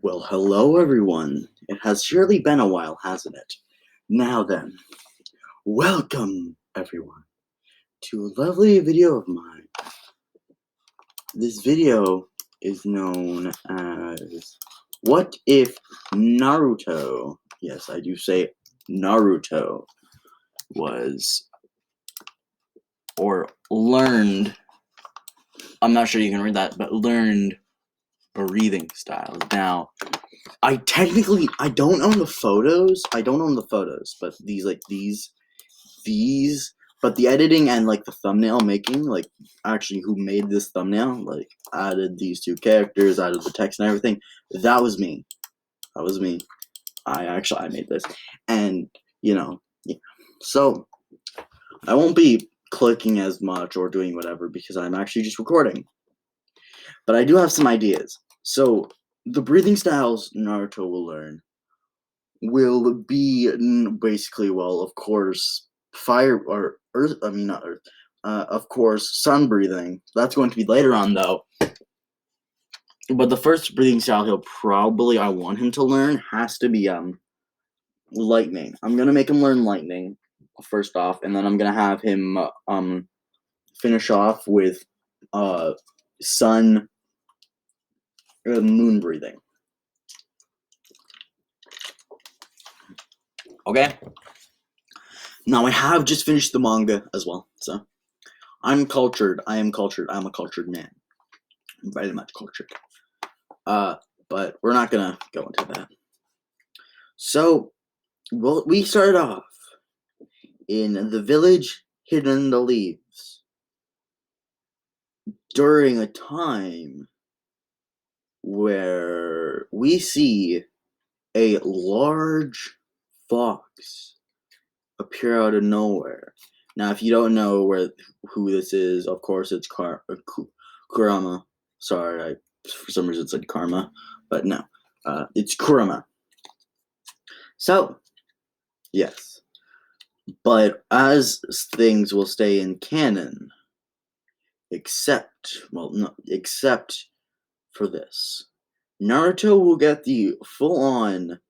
Well, hello everyone. It has surely been a while, hasn't it? Now then, welcome everyone to a lovely video of mine. This video is known as What If Naruto, yes, I do say Naruto, was, or learned, I'm not sure you can read that, but learned breathing styles. Now, I don't own the photos. But but the editing and the thumbnail making, actually who made this thumbnail, added these two characters, added the text and everything. That was me. I made this, and yeah. So I won't be clicking as much or doing whatever because I'm actually just recording. But I do have some ideas. So the breathing styles Naruto will learn will be basically, well, of course, fire or earth. I mean, not earth. Of course, sun breathing. That's going to be later on, though. But the first breathing style I want him to learn has to be lightning. I'm gonna make him learn lightning first off, and then I'm gonna have him finish off with sun moon breathing. Okay. Now I have just finished the manga as well, so I'm cultured. I am cultured. I'm a cultured man. I'm very much cultured. But we're not gonna go into that. So, well, we started off in the village hidden in the leaves during a time where we see a large fox appear out of nowhere. Now, if you don't know who this is, of course it's Kurama. Sorry, for some reason it said Karma, but no, it's Kurama. So, yes, but as things will stay in canon, except for this, Naruto will get the full-powered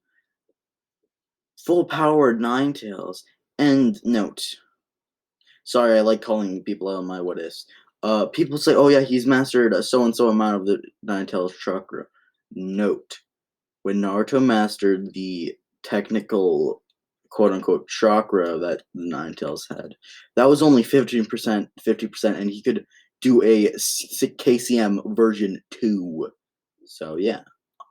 Ninetales. And note, sorry, I like calling people out on my what is. People say, oh yeah, he's mastered a so-and-so amount of the Ninetales chakra. Note, when Naruto mastered the technical quote-unquote chakra that the Ninetales had, that was only 50%, and he could do a KCM version 2. So yeah,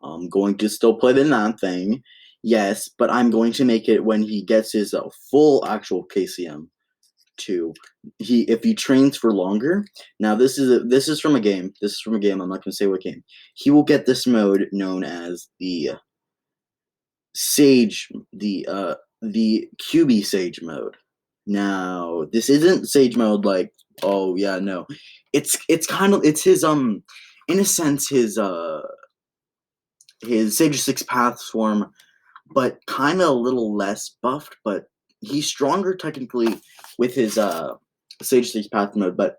I'm going to still play the non thing, yes, but I'm going to make it when he gets his full actual KCM 2. If he trains for longer. Now this is from a game. I'm not going to say what game. He will get this mode known as the Sage, the QB Sage mode. Now, this isn't Sage mode like, oh yeah, no. It's his in a sense his Sage 6 Path form, but kind of a little less buffed, but he's stronger technically with his Sage 6 Path mode, but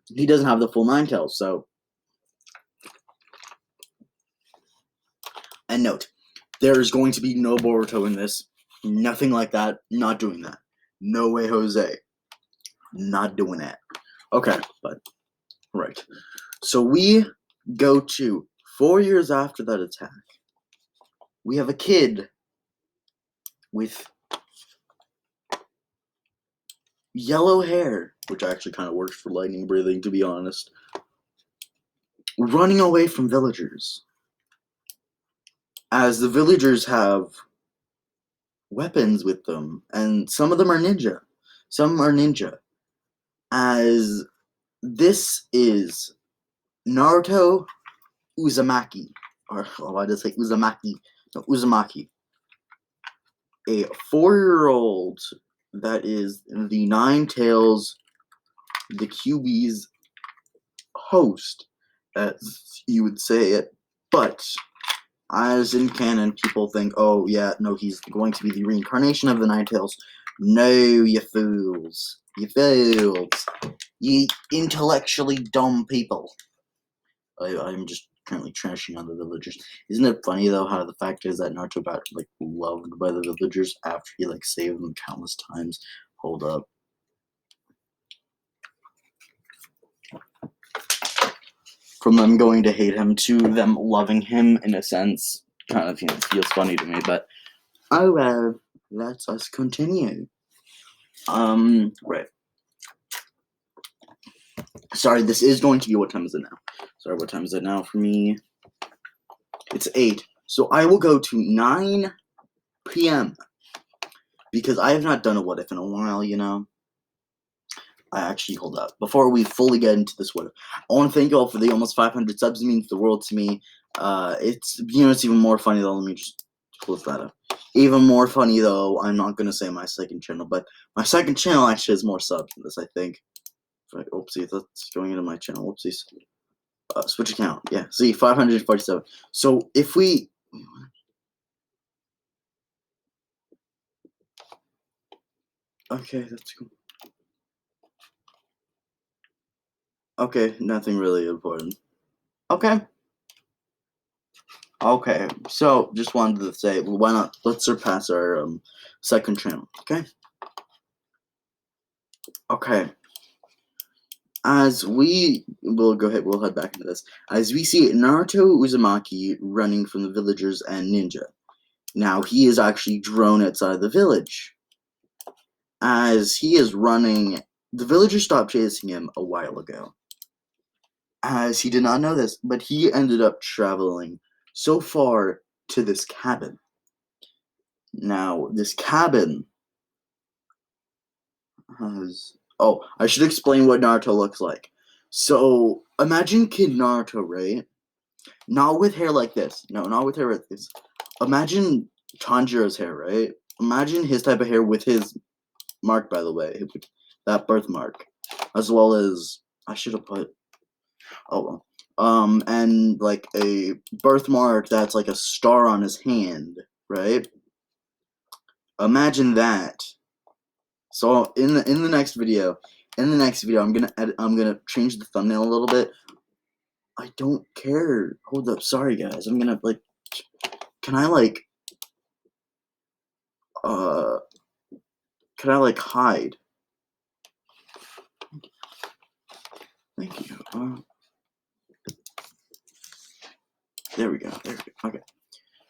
he doesn't have the full Ninetales, so. And note, there is going to be no Boruto in this. Nothing like that. Not doing that. No way, Jose. Not doing that. Okay, but, right. So we go to 4 years after that attack. We have a kid with yellow hair, which actually kind of works for lightning breathing, to be honest, running away from villagers. As the villagers have weapons with them, and some of them are ninja. As this is Naruto Uzumaki, or why did I say Uzumaki? No, Uzumaki, a 4-year-old that is the Ninetales, the QB's host, as you would say it, but as in canon, people think, oh yeah, no, he's going to be the reincarnation of the Ninetales. No, you fools. You fools. You intellectually dumb people. I'm just currently trashing on the villagers. Isn't it funny though how the fact is that Naruto got like loved by the villagers after he like saved them countless times? Hold up. From them going to hate him to them loving him in a sense, kind of feels funny to me. But oh well, let us continue. Right. Sorry, this is going to be, what time is it now? Sorry, what time is it now for me? It's 8. So I will go to 9 p.m. because I have not done a what if in a while, you know. I actually, hold up. Before we fully get into this what if, I want to thank you all for the almost 500 subs. It means the world to me. It's even more funny though. Let me just close that up. Even more funny though, I'm not going to say my second channel, but my second channel actually has more subs than this, I think. Oopsie, that's going into my channel. Whoopsies. Switch account. Yeah, see, 547. So if we... Okay, that's cool. Okay, nothing really important. Okay. Okay, so just wanted to say, well, why not? Let's surpass our second channel, okay? Okay. As we'll head back into this. As we see Naruto Uzumaki running from the villagers and ninja. Now he is actually drone outside the village. As he is running, the villagers stopped chasing him a while ago. As he did not know this, but he ended up traveling so far to this cabin. Now, this cabin has... Oh, I should explain what Naruto looks like. So, imagine Kid Naruto, right? Not with hair like this. No, not with hair like this. Imagine Tanjiro's hair, right? Imagine his type of hair with his mark, by the way. That birthmark. As well as... I should have put... Oh, well. And like a birthmark that's like a star on his hand, right? Imagine that. So in the next video, I'm gonna change the thumbnail a little bit. I don't care. Hold up, sorry guys. I'm gonna like, can I hide? Thank you. There we go. Okay.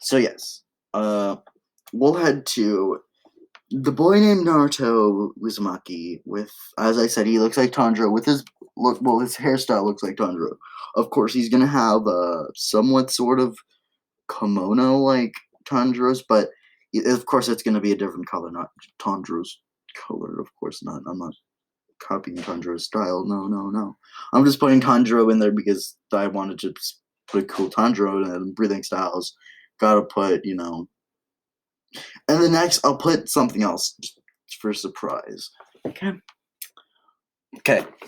So yes, we'll head to the boy named Naruto Uzumaki with, as I said, he looks like Tanjiro with his his hairstyle looks like Tanjiro. Of course, he's gonna have a somewhat sort of kimono like Tanjiro's, but of course it's gonna be a different color, not Tanjiro's color. Of course not. I'm not copying Tanjiro's style. No. I'm just putting Tanjiro in there because I wanted to put a cool Tanjiro and breathing styles. Gotta put, and the next, I'll put something else for a surprise. Okay,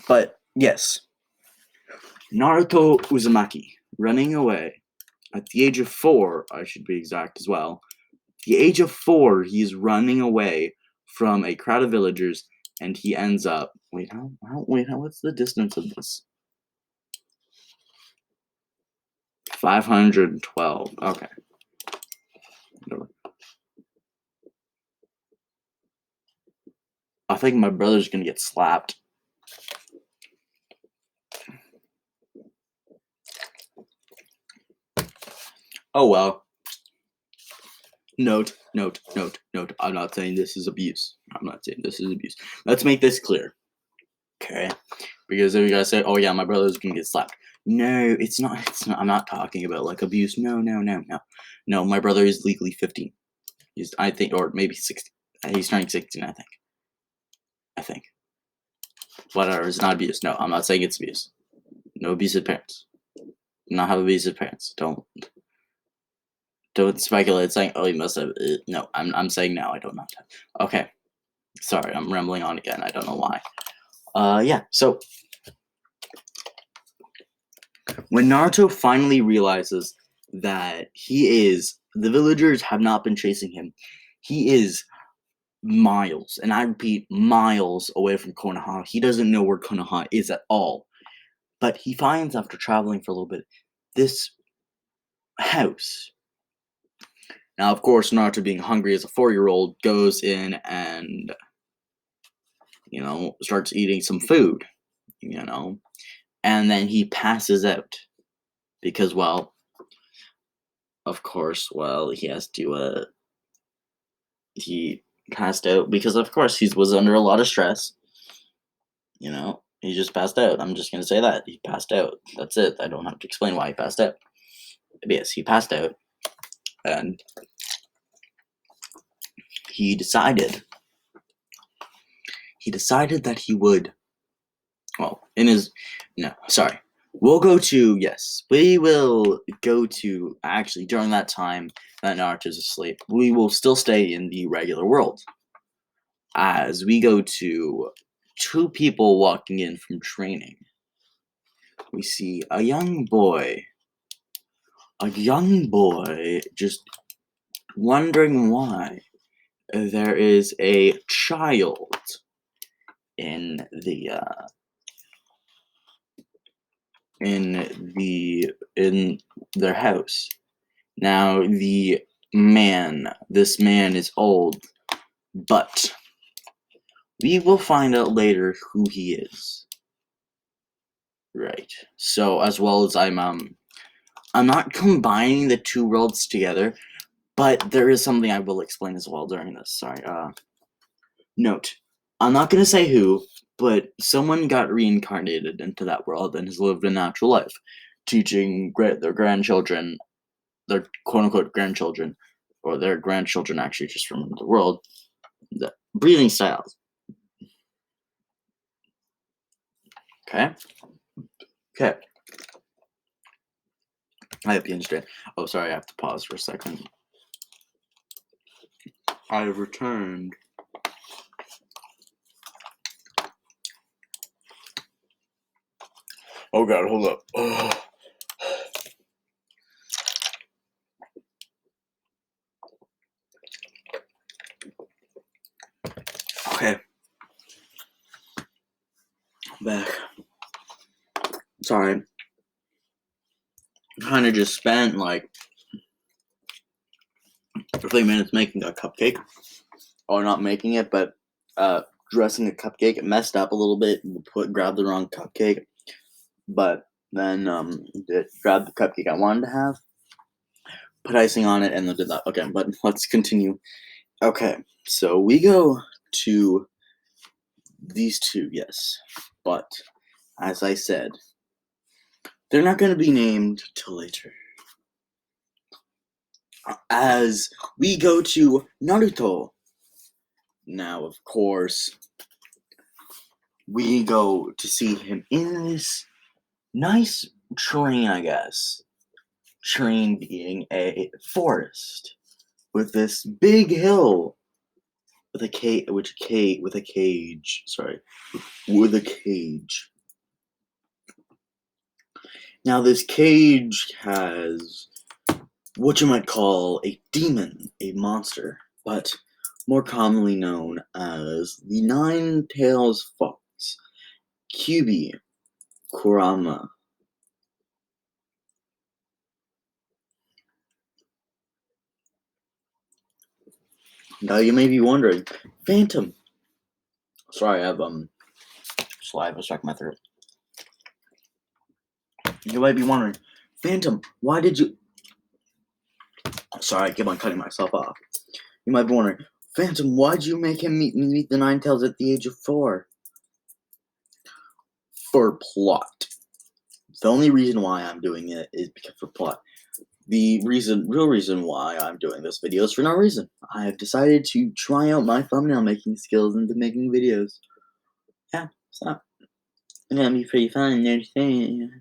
but yes. Naruto Uzumaki, running away. At the age of 4, I should be exact as well. At the age of 4, he's running away from a crowd of villagers, and he ends up... Wait, what's the distance of this? 512. Okay. I think my brother's gonna get slapped. Oh well. Note. I'm not saying this is abuse. Let's make this clear. Okay? Because if you guys say, oh yeah, my brother's gonna get slapped. No, it's not. I'm not talking about like abuse. No. No, my brother is legally 15. I think, or maybe 16. He's turning 16, I think. Whatever, it's not abuse. No, I'm not saying it's abuse. No abusive parents. Not have abusive parents. Don't speculate saying, oh, you must have... No, I'm saying no, I don't not have. Okay. Sorry, I'm rambling on again. I don't know why. Yeah, so... When Naruto finally realizes that the villagers have not been chasing him, he is miles, and I repeat, miles away from Konoha. He doesn't know where Konoha is at all. But he finds, after traveling for a little bit, this house. Now, of course, Naruto, being hungry as a 4-year-old, goes in and, starts eating some food, and then he passes out because, well, of course, he has to, he passed out because, of course, he was under a lot of stress. He just passed out. I'm just going to say that. He passed out. That's it. I don't have to explain why he passed out. But yes, he passed out. And he decided that he would, we will go to, actually, during that time that Naruto's asleep, we will still stay in the regular world. As we go to 2 people walking in from training. We see a young boy just wondering why there is a child in their house. Now, this man is old, but we will find out later who he is. Right. So, as well as I'm not combining the 2 worlds together, but there is something I will explain as well during this. Sorry. Note, I'm not going to say who, but someone got reincarnated into that world and has lived a natural life, teaching their grandchildren, their quote-unquote grandchildren, or their grandchildren actually just from the world, the breathing styles. Okay? Okay. I hope you understand. Oh, sorry, I have to pause for a second. I have returned. Oh god, hold up. Oh. Okay. I'm back. Sorry. Kind of just spent like 3 minutes making a cupcake. Or not making it, but dressing a cupcake. It messed up a little bit. Grabbed the wrong cupcake. But then grabbed the cupcake I wanted to have. Put icing on it and then did that. Okay, but let's continue. Okay, so we go to these 2, yes. But, as I said, they're not going to be named till later. As we go to Naruto. Now, of course, we go to see him in this nice train, I guess. Train being a forest with this big hill with a cage. Sorry, with a cage. Now, this cage has what you might call a demon, a monster, but more commonly known as the 9-Tails Fox, Kyubi Kurama. Now you may be wondering, Phantom. Sorry, I have saliva stuck in my throat. You might be wondering, Phantom, why did you? Sorry, I keep on cutting myself off. You might be wondering, Phantom, why'd you make him meet the 9-Tails at the age of 4? For plot. The only reason why I'm doing it is because for plot. The real reason why I'm doing this video is for no reason. I have decided to try out my thumbnail making skills into making videos. Yeah, so it's gonna be pretty fun and entertaining.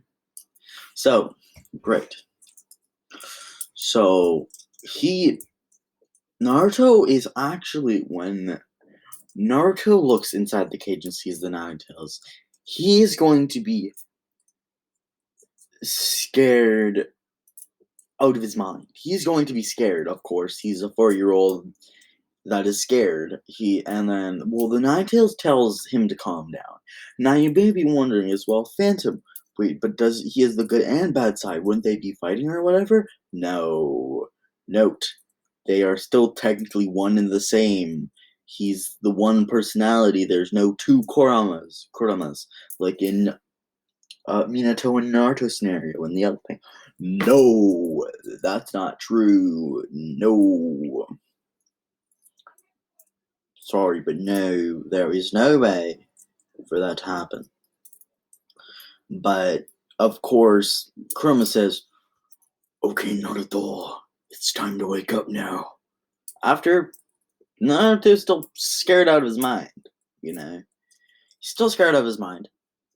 So, great. So, Naruto is actually, when Naruto looks inside the cage and sees the 9-Tails, he is going to be scared out of his mind. He's going to be scared, of course. He's a 4-year-old that is scared. The 9-Tails tells him to calm down. Now, you may be wondering as well, Phantom, wait, but he has the good and bad side. Wouldn't they be fighting or whatever? No. Note, they are still technically one and the same. He's the one personality. There's no two Kuramas, like in Minato and Naruto scenario and the other thing. No, that's not true. No. Sorry, but no, there is no way for that to happen. But, of course, Kurama says, okay, Naruto, it's time to wake up now. After Naruto's still scared out of his mind, He's still scared out of his mind.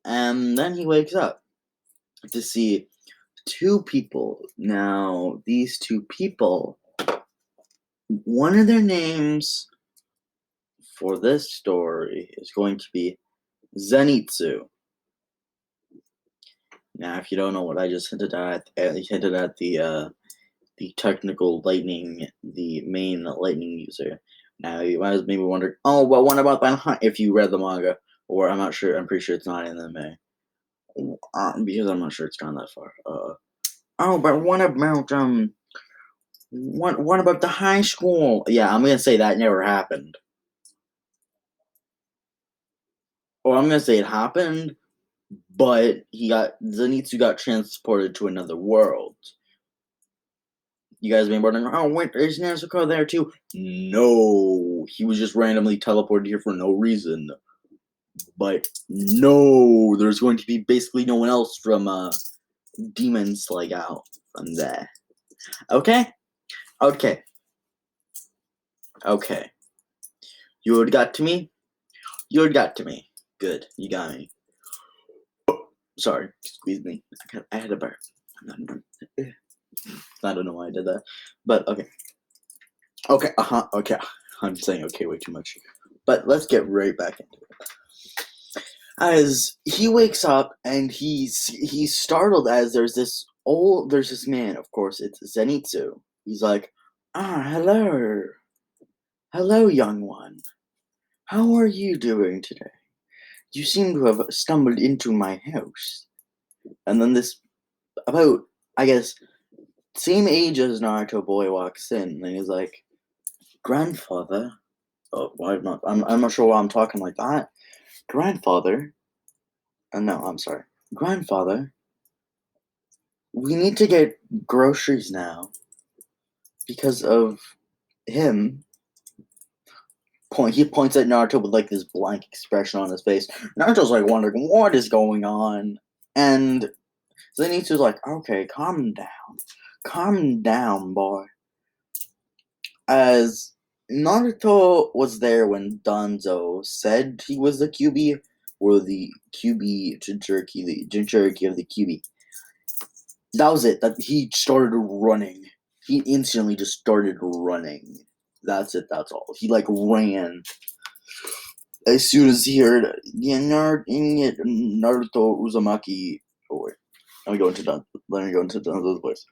And then he wakes up to see two people. Now, these two people, one of their names for this story is going to be Zenitsu. Now, if you don't know what I just hinted at, the technical lightning, the main lightning user. Now, you might maybe wonder, oh, well, what about that? If you read the manga, or I'm not sure, I'm pretty sure it's not in the anime. Because I'm not sure it's gone that far. Oh, but what about the high school? Yeah, I'm gonna say that never happened. Or I'm gonna say it happened, but Zenitsu got transported to another world. You guys may be wondering, oh, wait, is Nezuko there too? No, he was just randomly teleported here for no reason. But no, there's going to be basically no one else from Demon Slayer out from there. Okay? Okay. Okay. You already got to me? You already got to me. Good, you got me. Oh, sorry, excuse me. I had a burp. I don't know why I did that. But okay. Okay, okay. I'm saying okay way too much. But let's get right back into it. As he wakes up and he's startled as there's this man, of course, it's Zenitsu. He's like, hello. Hello, young one. How are you doing today? You seem to have stumbled into my house. And then this, about, I guess, same age as Naruto boy walks in, and he's like, grandfather. Oh, why not? I'm not sure why I'm talking like that. Grandfather. No, I'm sorry. Grandfather. We need to get groceries now because of him. He points at Naruto with like this blank expression on his face. Naruto's like wondering what is going on, and Zenitsu's like, "Okay, calm down, boy." As Naruto was there when Danzo said he was the QB, or the QB Jinchuriki of the QB. That was it. That he started running. He instantly just started running. That's it. That's all. He like ran as soon as he heard Naruto Uzumaki. Oh wait, let me go into Danzo's voice.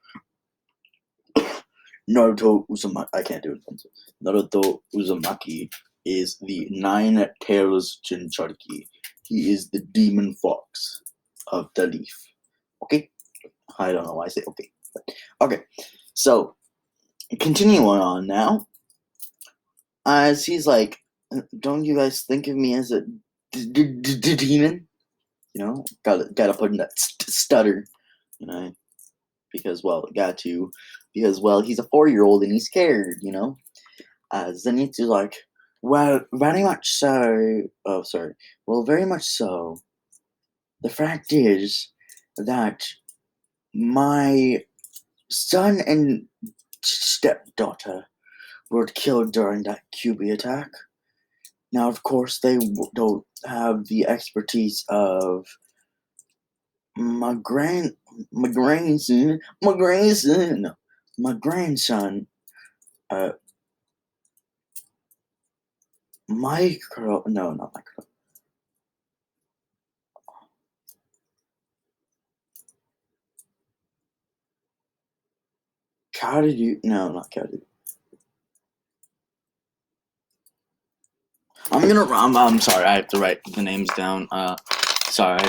Naruto Uzumaki. I can't do it. Naruto Uzumaki is the Nine Tails Jinchuriki. He is the demon fox of the leaf. Okay? I don't know why I say okay. Okay. So, continuing on now. As he's like, don't you guys think of me as a demon? Gotta put in that stutter, because, well, because, well, he's a 4-year-old and he's scared, Zenitsu's like, well, very much so. Oh, sorry. Well, very much so. The fact is that my son and stepdaughter were killed during that QB attack. Now, of course, they don't have the expertise of my grandson, Micro, no, not Micro. No, not Cowdy. I'm sorry, I have to write the names down. Sorry,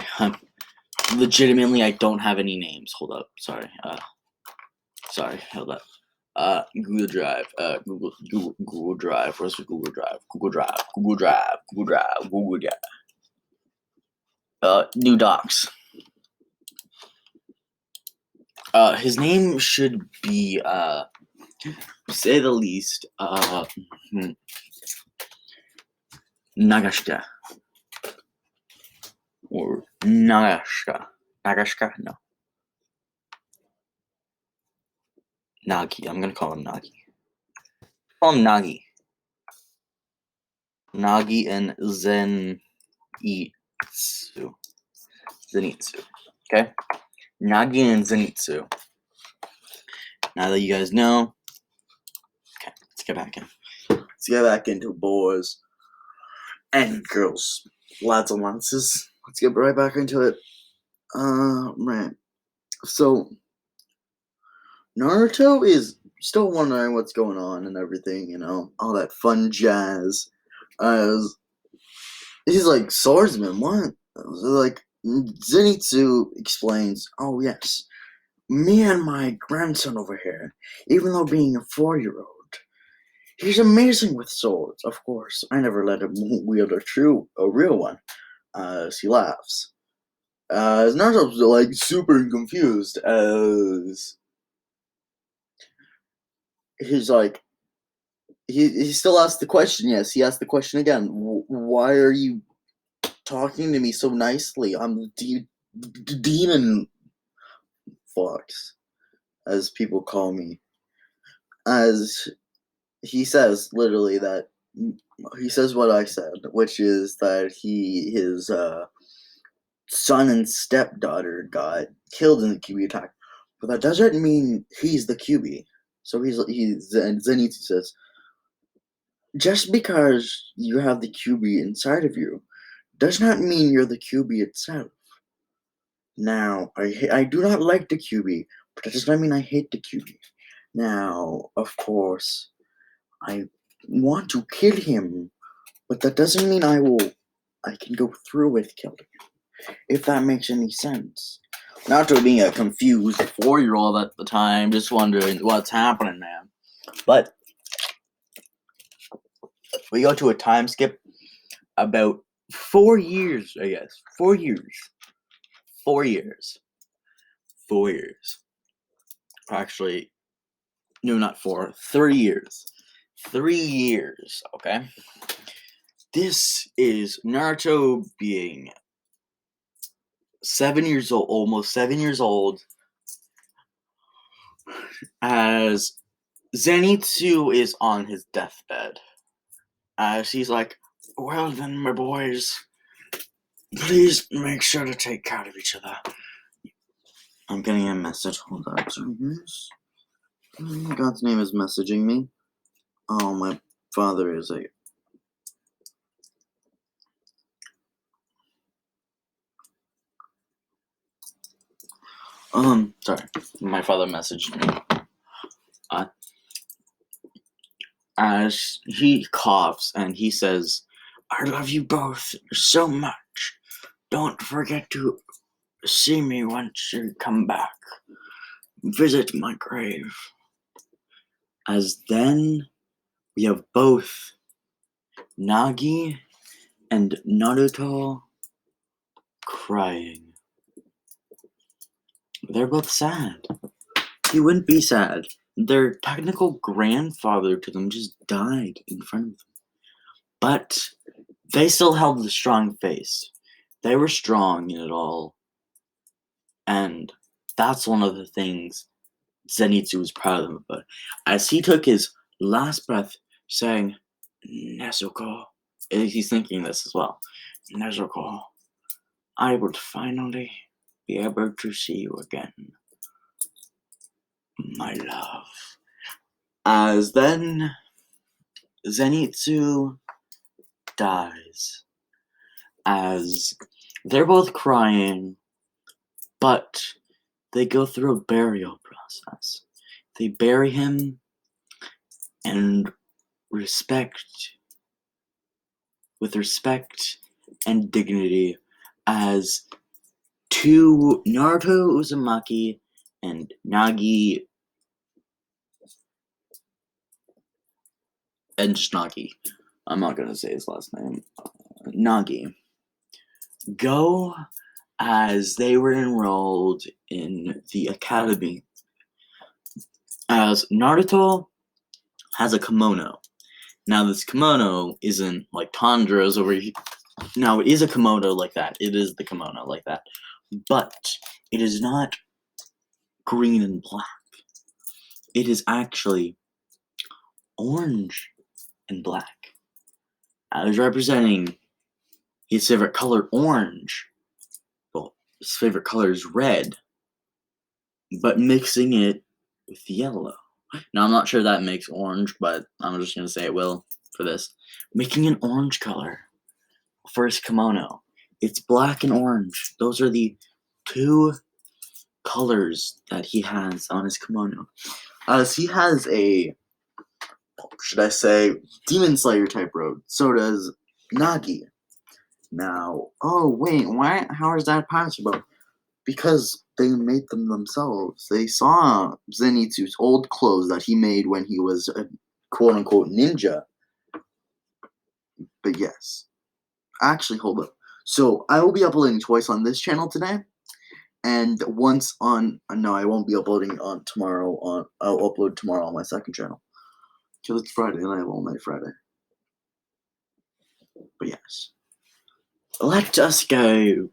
legitimately, I don't have any names. Hold up, sorry. Sorry, hold up. Google Drive. Google Drive. Where's the Google Drive? Google Drive. Google Drive. Google Drive. Google Drive. New docs. His name should be, to say the least, Nagashka. Or Nagashka. Nagashka? No. Nagi. I'm gonna call him Nagi. Call him Nagi. Nagi and Zenitsu. Okay? Nagi and Zenitsu. Now that you guys know, okay, let's get back in. Let's get back into boys and girls. Lads and lasses. Let's get right back into it. Right. So, Naruto is still wondering what's going on and everything, you know, all that fun jazz. He's like, swordsman, what? Like, Zenitsu explains, oh yes, me and my grandson over here, even though being a 4-year-old, he's amazing with swords, of course. I never let him wield a real one. She laughs. Naruto's like super confused as he's like, he still asks the question. Yes, he asked the question again. Why are you talking to me so nicely? I'm the demon fox, as people call me. As he says literally that he says what I said, which is that his son and stepdaughter got killed in the QB attack, but that doesn't mean he's the QB. So Zenitsu says, just because you have the QB inside of you does not mean you're the QB itself. Now, I do not like the QB, but that does not mean I hate the QB. Now, of course, I want to kill him, but that doesn't mean I can go through with killing him, if that makes any sense. Naruto being a confused 4-year-old at the time, just wondering what's happening, man. But we go to a time skip about 4 years, I guess. 4 years. 4 years. 4 years. Actually, no, not 4. 3 years. 3 years, okay? This is Naruto being 7 years old, almost 7 years old, as Zenitsu is on his deathbed. She's like, well then, my boys, please make sure to take care of each other. I'm getting a message. Hold on. God's name is messaging me. Oh, my father is a... sorry. My father messaged me. As he coughs and he says, I love you both so much. Don't forget to see me once you come back. Visit my grave. As then we have both Nagi and Naruto crying. They're both sad. He wouldn't be sad. Their technical grandfather to them just died in front of them. But they still held a strong face. They were strong in it all. And that's one of the things Zenitsu was proud of them about. As he took his last breath, saying, Nezuko, he's thinking this as well. Nezuko, I would finally be able to see you again, my love. As then Zenitsu dies. As they're both crying, but they go through a burial process. They bury him and with respect and dignity, as to Naruto Uzumaki and Nagi and just Nagi. I'm not gonna say his last name. Nagi. Go as they were enrolled in the academy. As Naruto has a kimono. Now this kimono isn't like Tanjiro's over here. Now it is a kimono like that. It is the kimono like that. But it is not green and black. It is actually orange and black. As representing his favorite color, orange. Well, his favorite color is red. But mixing it with yellow. Now, I'm not sure that makes orange, but I'm just going to say it will for this. Making an orange color for his kimono. It's black and orange. Those are the two colors that he has on his kimono. As he has a, should I say, Demon Slayer type robe. So does Nagi. Now, oh wait, how is that possible? Because they made them themselves. They saw Zenitsu's old clothes that he made when he was a quote-unquote ninja. But yes. Actually, hold up. So, I will be uploading twice on this channel today. And once on... No, I won't be uploading on tomorrow. I'll upload tomorrow on my second channel. Because it's Friday and I have all night Friday. But yes. Let us go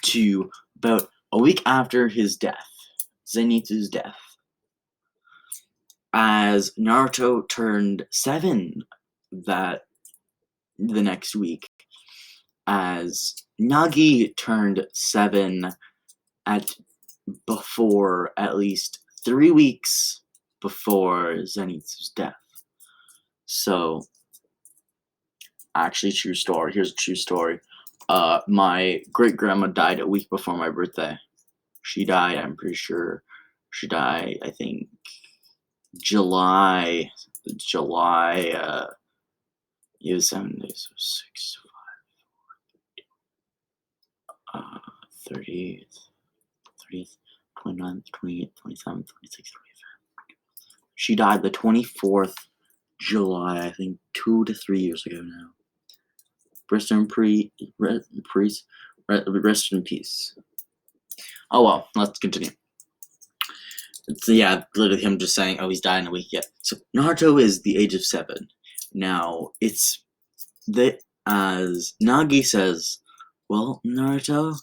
to about a week after his death. Zenitsu's death. As Naruto turned 7 the next week, as Nagi turned 7 before at least 3 weeks before Zenitsu's death. So, actually, true story. Here's a true story. My great grandma died a week before my birthday. She died, I'm pretty sure. She died, I think, July, it was 7 days, so 6, 5, 30th, 29th, 28th, 27th, 26th, 27th. She died the 24th July, I think 2 to 3 years ago now. Rest in peace. Oh well, let's continue. Yeah, literally him just saying, oh, he's died in a week. Yeah. So Naruto is the age of 7. Now, as Nagi says, well, Naruto,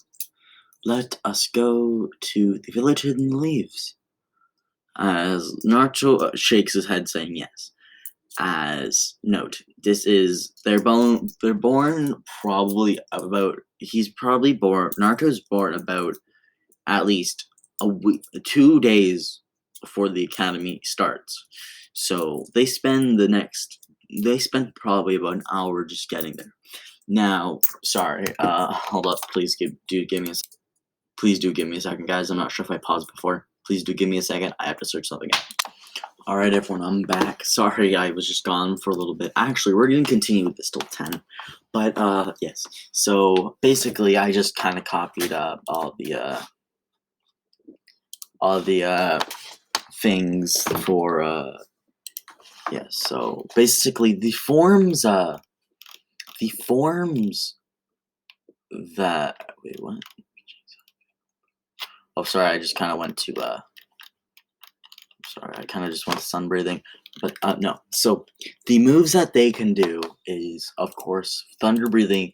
let us go to the village hidden in the leaves. As Naruto shakes his head saying yes. As note, they're born probably about, Naruto's born about at least a week, 2 days before the academy starts. So they spend probably about an hour just getting there. Now, sorry, hold up, please do give me a second, guys. I'm not sure if I paused before. Please do give me a second. I have to search something out. Alright, everyone, I'm back. Sorry, I was just gone for a little bit. Actually, we're going to continue with this till 10. But, yes. So, basically, I just kind of copied all the things for, yes. So, basically, the forms that... Wait, what? Oh, sorry, I just kind of went to, sorry, I kind of just went sunbathing. But, no. So, the moves that they can do is, of course, thunder breathing.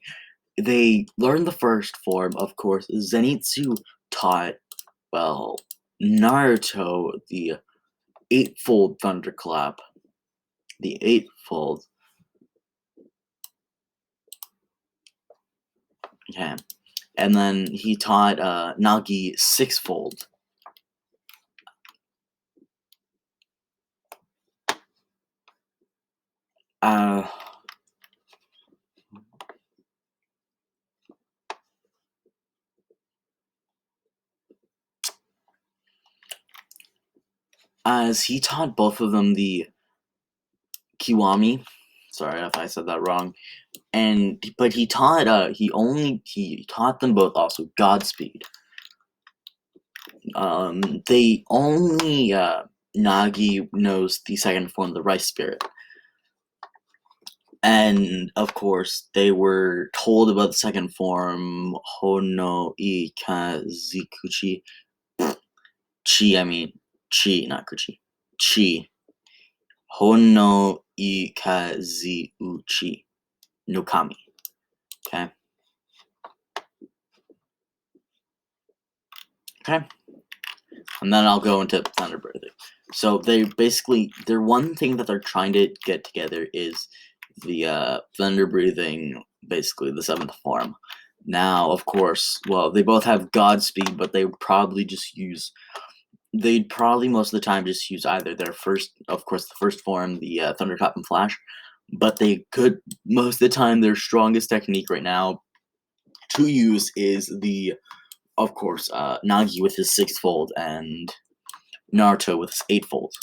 They learn the first form, of course. Zenitsu taught, well, Naruto the eightfold thunderclap. The eightfold. Okay. And then he taught Nagi sixfold. As he taught both of them the Kiwami. Sorry if I said that wrong. But he taught he taught them both also Godspeed. They only Nagi knows the second form, the Rice Spirit. And of course, they were told about the second form, Hono Ikazikuchi. Chi, I mean, Chi, not Kuchi. Chi. Hono Ikazuchi no Kami. Okay. Okay. And then I'll go into Thunderbird. So they basically, their one thing that they're trying to get together is the thunder breathing, basically the seventh form. Now, of course, well, they both have Godspeed, but they would probably just use. They'd probably most of the time just use either their first, of course, the first form, the Thunderclap and Flash, but they could most of the time their strongest technique right now to use is the, of course, Nagi with his sixfold and Naruto with his eightfold.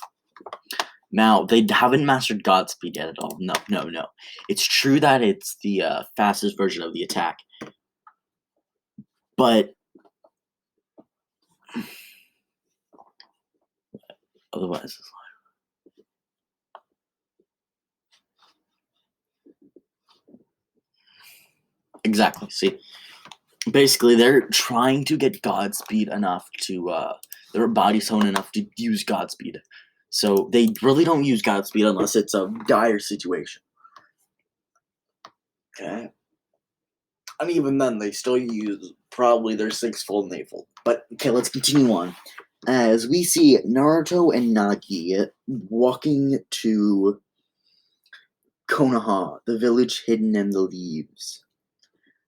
Now, they haven't mastered Godspeed yet at all. No, no, no. It's true that it's the fastest version of the attack, but otherwise, it's exactly. See, basically, they're trying to get Godspeed enough to, their body tone enough to use Godspeed. So they really don't use Godspeed unless it's a dire situation. Okay. And even then, they still use probably their sixfold and eightfold. But, okay, let's continue on. As we see Naruto and Nagi walking to Konoha, the village hidden in the leaves.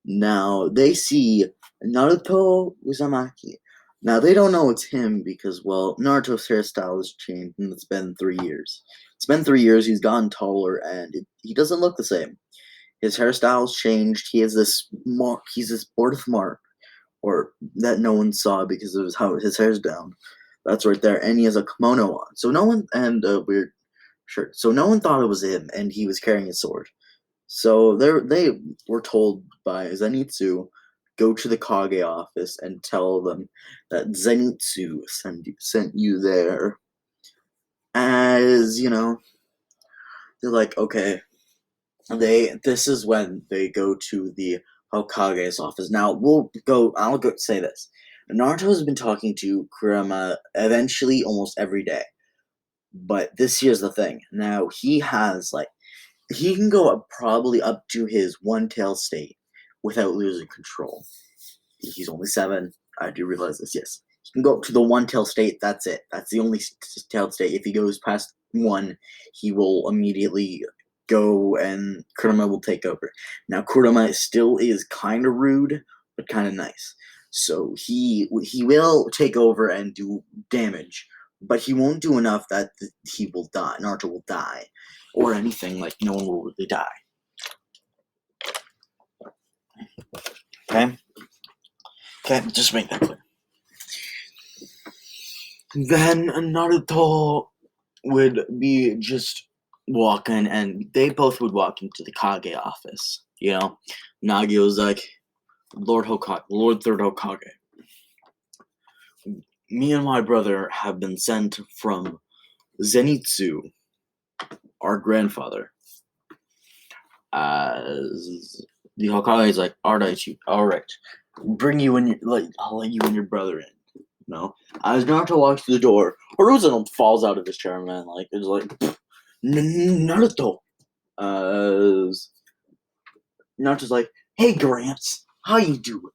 Now, they see Naruto Uzumaki. Now, they don't know it's him because, well, Naruto's hairstyle has changed and it's been 3 years. It's been 3 years, he's gotten taller, and he doesn't look the same. His hairstyle's changed, he has this mark, he's this birthmark, or that no one saw because of how his hair's down. That's right there, and he has a kimono on. So no one, and a weird shirt. So no one thought it was him, and he was carrying a sword. So they were told by Zenitsu, go to the Kage office and tell them that Zenitsu sent you there. As you know, they're like, okay. This is when they go to the Hokage's office. Now I'll go say this. Naruto has been talking to Kurama eventually almost every day. But this here's the thing. Now he can go up probably up to his one tail state without losing control. He's only 7. I do realize this, yes. He can go up to the one tail state, that's it. That's the only tailed state. If he goes past 1, he will immediately go and Kurama will take over. Now Kurama still is kind of rude, but kind of nice. So he will take over and do damage, but he won't do enough that he will die. Naruto will die, or anything, like no one will really die. Okay? Okay, just make that clear. Then Naruto would be just walking, and they both would walk into the Kage office. You know, Nagi was like, Lord Third Hokage. Me and my brother have been sent from Zenitsu, our grandfather. As the Hokage is like, all right, bring you and I'll let you and your brother in. No, as Naruto walks through the door, Horuzen falls out of his chair, man. Like it's like Naruto. Naruto's like, hey Gramps, how you doing?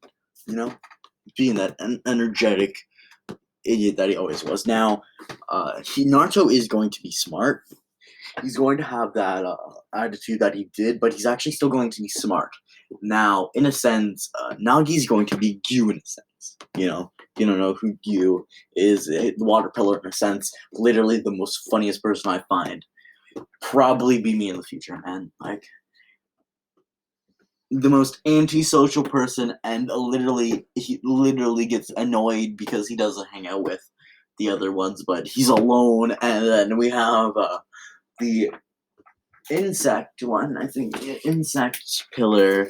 You know, being that energetic idiot that he always was. Now, Naruto is going to be smart. He's going to have that attitude that he did, but he's actually still going to be smart. Now, in a sense, Nagi's going to be Gyu in a sense. You know, you don't know who Gyu is. The water pillar in a sense. Literally the most funniest person I find. Probably be me in the future, man. Like, the most antisocial person, and he literally gets annoyed because he doesn't hang out with the other ones, but he's alone. And then we have the insect one. I think the insect pillar.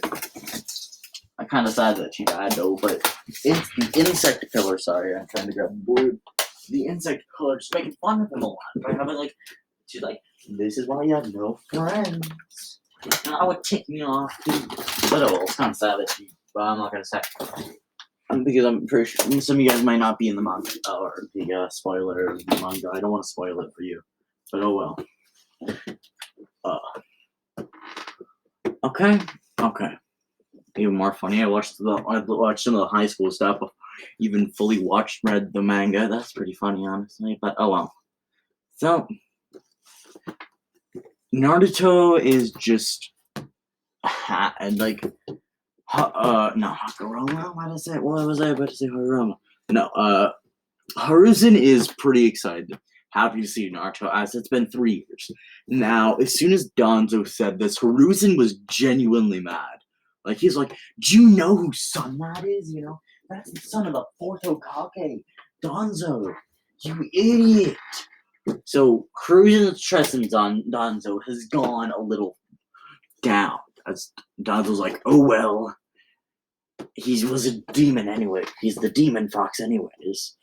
I'm kind of sad that she died though, but it's the insect pillar. Sorry, I'm trying to grab a board. The insect pillar, just making fun of him a lot. But I haven't she's like, this is why you have no friends. I would tick me off, too. But oh well, it's kind of savage, but I'm not gonna say. Because I'm pretty sure some of you guys might not be in the manga, or the spoiler of the manga. I don't want to spoil it for you. But oh well. Okay. Even more funny, I watched some of the high school stuff. Even fully read the manga. That's pretty funny, honestly. But oh well. So Naruto is just and like no Hakurama. What is it? What was I about to say? Hakurama. No, Hiruzen is pretty excited. Happy to see Naruto, as it's been 3 years. Now, as soon as Danzo said this, Hiruzen was genuinely mad. Like, he's like, do you know whose son that is? You know, that's the son of the 4th Hokage, Danzo. You idiot. So, Hiruzen's trust in Danzo has gone a little down. As Danzo's like, oh well, he was a demon anyway. He's the demon fox anyways.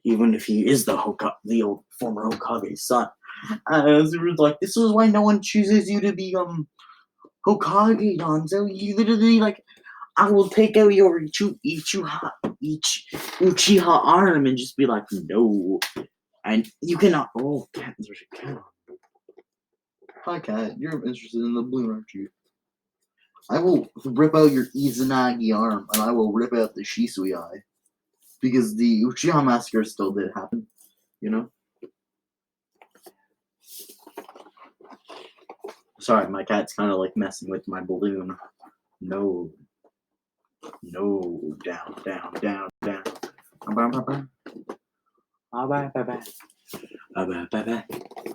Even if he is the old former Hokage's son. As it was like, this is why no one chooses you to be Hokage, Danzo. You literally like, I will take out your Uchiha arm and just be like, no. And you cannot. Oh, cat, there's a cat. Hi, cat. You're interested in the balloon, aren't you? I will rip out your Izanagi arm, and I will rip out the Shisui eye. Because the Uchiha massacre still did happen, you know? Sorry, my cat's kind of like messing with my balloon. No. Down.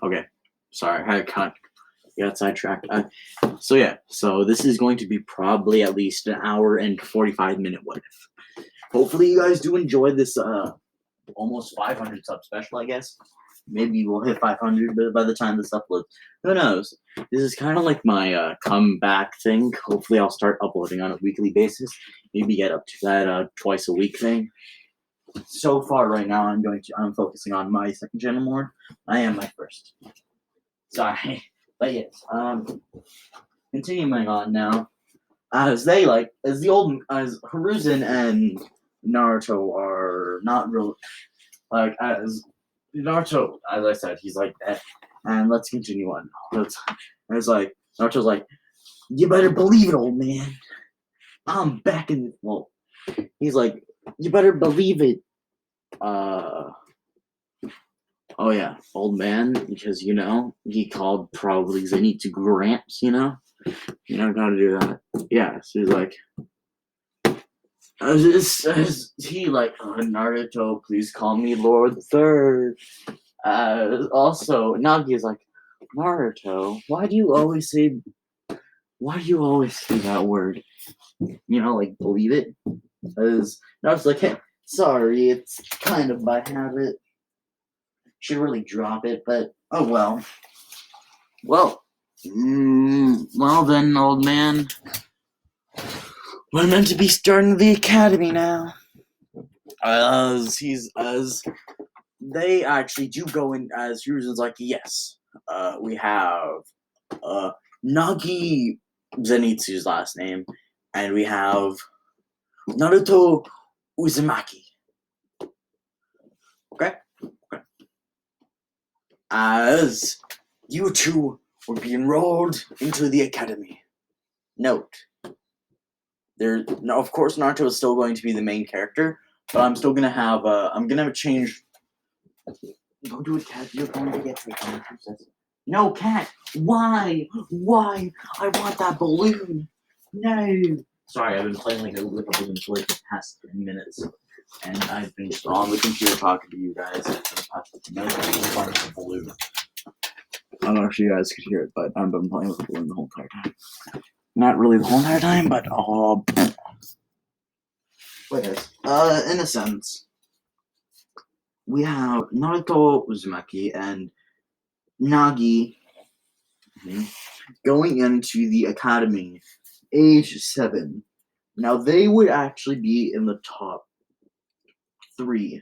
Okay. Sorry, I got sidetracked. So this is going to be probably at least an hour and 45-minute what if. Hopefully you guys do enjoy this almost 500 sub special, I guess. Maybe we'll hit 500 by the time this uploads. Who knows? This is kind of like my comeback thing. Hopefully I'll start uploading on a weekly basis. Maybe get up to that twice a week thing. So far right now I'm focusing on my second channel more. I am my first. Sorry. But yes, continuing on now. As Hiruzen and Naruto are not real, like, as Naruto, as I said, he's like that. And let's continue on. It's like, Naruto's like, you better believe it, old man. I'm back in, well, he's like, you better believe it. Oh yeah, old man, because, you know, he called probably Zenitsu Gramps, you know? You know how to do that. Yeah, so he's like, Naruto, please call me Lord Third. Also, Nagi is like, Naruto, why do you always say that word? You know, like, believe it? As Naruto's like, hey, sorry, it's kind of by habit. Should really drop it, but oh well. Well then, old man. We're meant to be starting the academy now. As they actually do go in, as Hiruzen's like, yes, we have Nagi Zenitsu's last name, and we have Naruto Uzumaki. Okay? As you two will be enrolled into the academy. Note, of course, Naruto is still going to be the main character, but I'm still gonna have a change. Don't do it, cat. You're going to get taken. No, cat. Why? I want that balloon. No. Sorry, I've been playing with a balloon for like the past 10 minutes, and I've been just on the computer talking to you guys. The balloon. I don't know if you guys could hear it, but I've been playing with the balloon the whole entire time. Not really the whole entire time, but in a sense, we have Naruto Uzumaki and Nagi going into the academy, age 7. Now they would actually be in the top 3.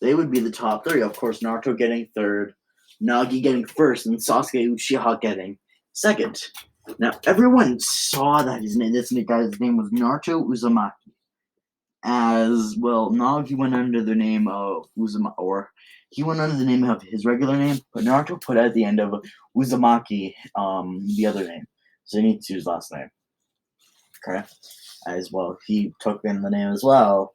They would be the top 3. Of course, Naruto getting 3rd, Nagi getting 1st, and Sasuke Uchiha getting 2nd. Now everyone saw that this guy's name was Naruto Uzumaki. As well, Nag he went under the name of Uzumaki, or he went under the name of his regular name, but Naruto put at the end of Uzumaki the other name, so he needs to use his last name. Okay, as well, he took in the name as well.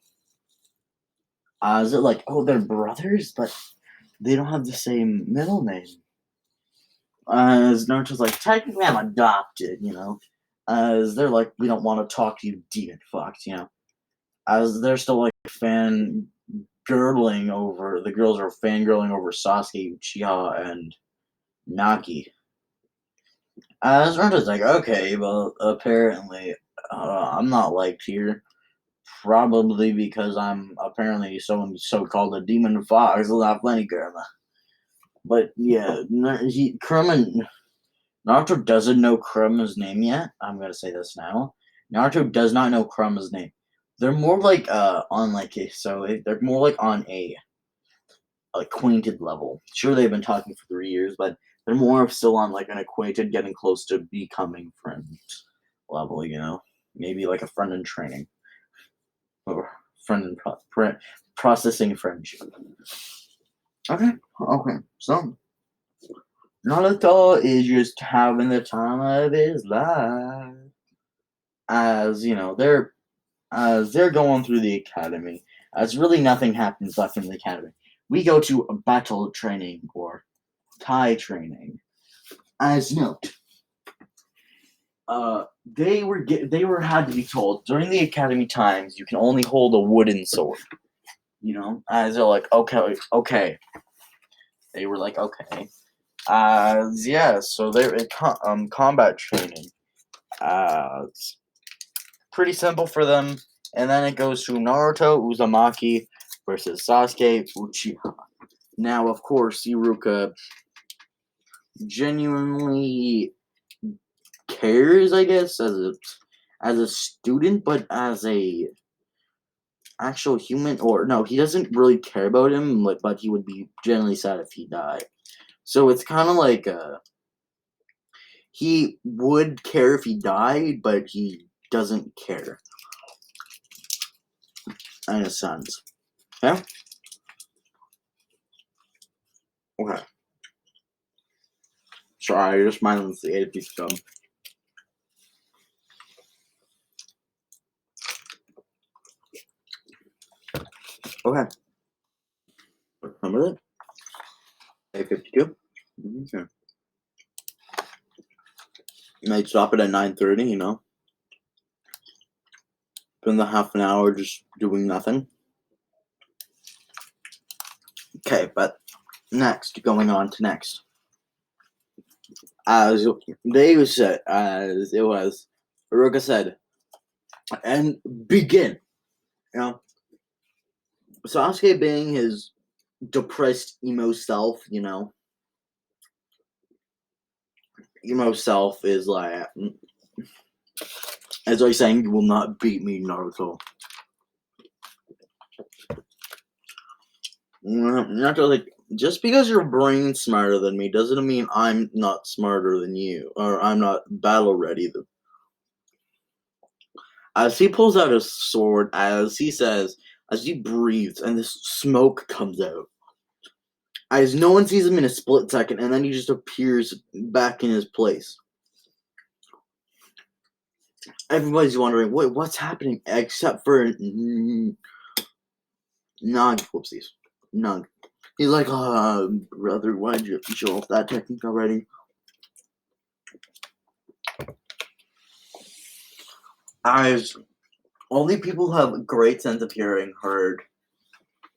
Is it like, oh, they're brothers, but they don't have the same middle name? As Naruto's like, technically I'm adopted, As they're like, we don't want to talk to you, demon fucked. As they're still like the girls are fangirling over Sasuke, Uchiha, and Naki. As Naruto's like, okay, well, apparently, I'm not liked here. Probably because I'm apparently someone so-called a demon fox without plenty karma. But yeah, Naruto doesn't know Kurama's name yet. I'm gonna say this now. Naruto does not know Kurama's name. They're more like they're more like on a acquainted level. Sure, they've been talking for 3 years, but they're more still on like an acquainted, getting close to becoming friends level. Maybe like a friend in training or friend in processing friendship. Okay, so Naruto is just having the time of his life. As they're going through the academy, as really nothing happens left in the academy. We go to a battle training or Thai training. As note, they were had to be told during the academy times you can only hold a wooden sword. As they're like, okay. They were like, okay. Yeah, so they're in combat training. It's pretty simple for them. And then it goes to Naruto Uzumaki versus Sasuke Uchiha. Now, of course, Iruka genuinely cares, I guess, as a student, but as a actual human, or no, he doesn't really care about him, but he would be genuinely sad if he died. So it's kind of like he would care if he died, but he doesn't care in a sense. Yeah. Okay. Sorry, I just mindless ate a piece of gum. Okay. Remember that? 8:52. Okay. Might stop it at 9:30. Spend the half an hour just doing nothing. Okay, but going on to next. As they said, as it was, Ruka said, and begin. Sasuke being his depressed emo self, emo self is like, as I saying, you will not beat me, Naruto. Naruto, like, just because your brain's smarter than me doesn't mean I'm not smarter than you, or I'm not battle ready. As he pulls out his sword, as he breathes, and this smoke comes out. As no one sees him in a split second, and then he just appears back in his place. Everybody's wondering, what's happening? Except for Nug. Whoopsies. Nug. He's like, brother, why'd you show off that technique already? As only people who have a great sense of hearing heard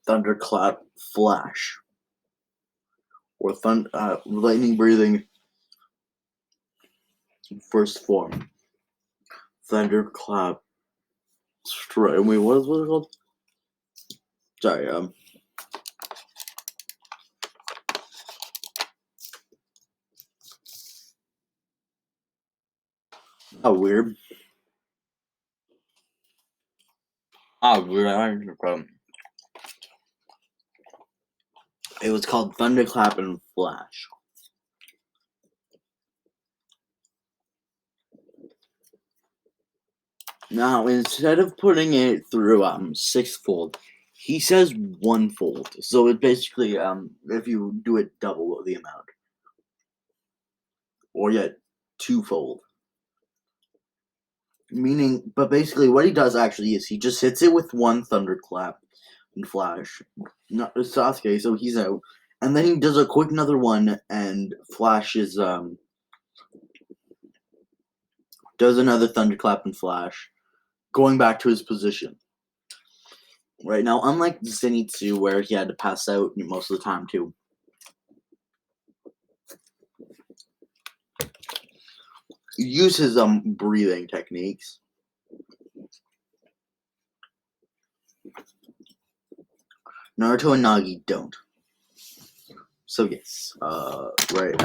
thunderclap flash. Or lightning breathing first form. Thunderclap strike. Wait, what is it called? Sorry, how weird. Weird. It was called Thunderclap and Flash. Now, instead of putting it through sixfold, he says one-fold. So it basically if you do it double the amount, or yet twofold. Meaning, but basically, what he does actually is he just hits it with one thunderclap and flash. Not Sasuke, so he's out, and then he does a quick another one and flashes does another thunderclap and flash, going back to his position. Right now, unlike Zenitsu, where he had to pass out most of the time too. Use his breathing techniques. Naruto and Nagi don't. So yes, right.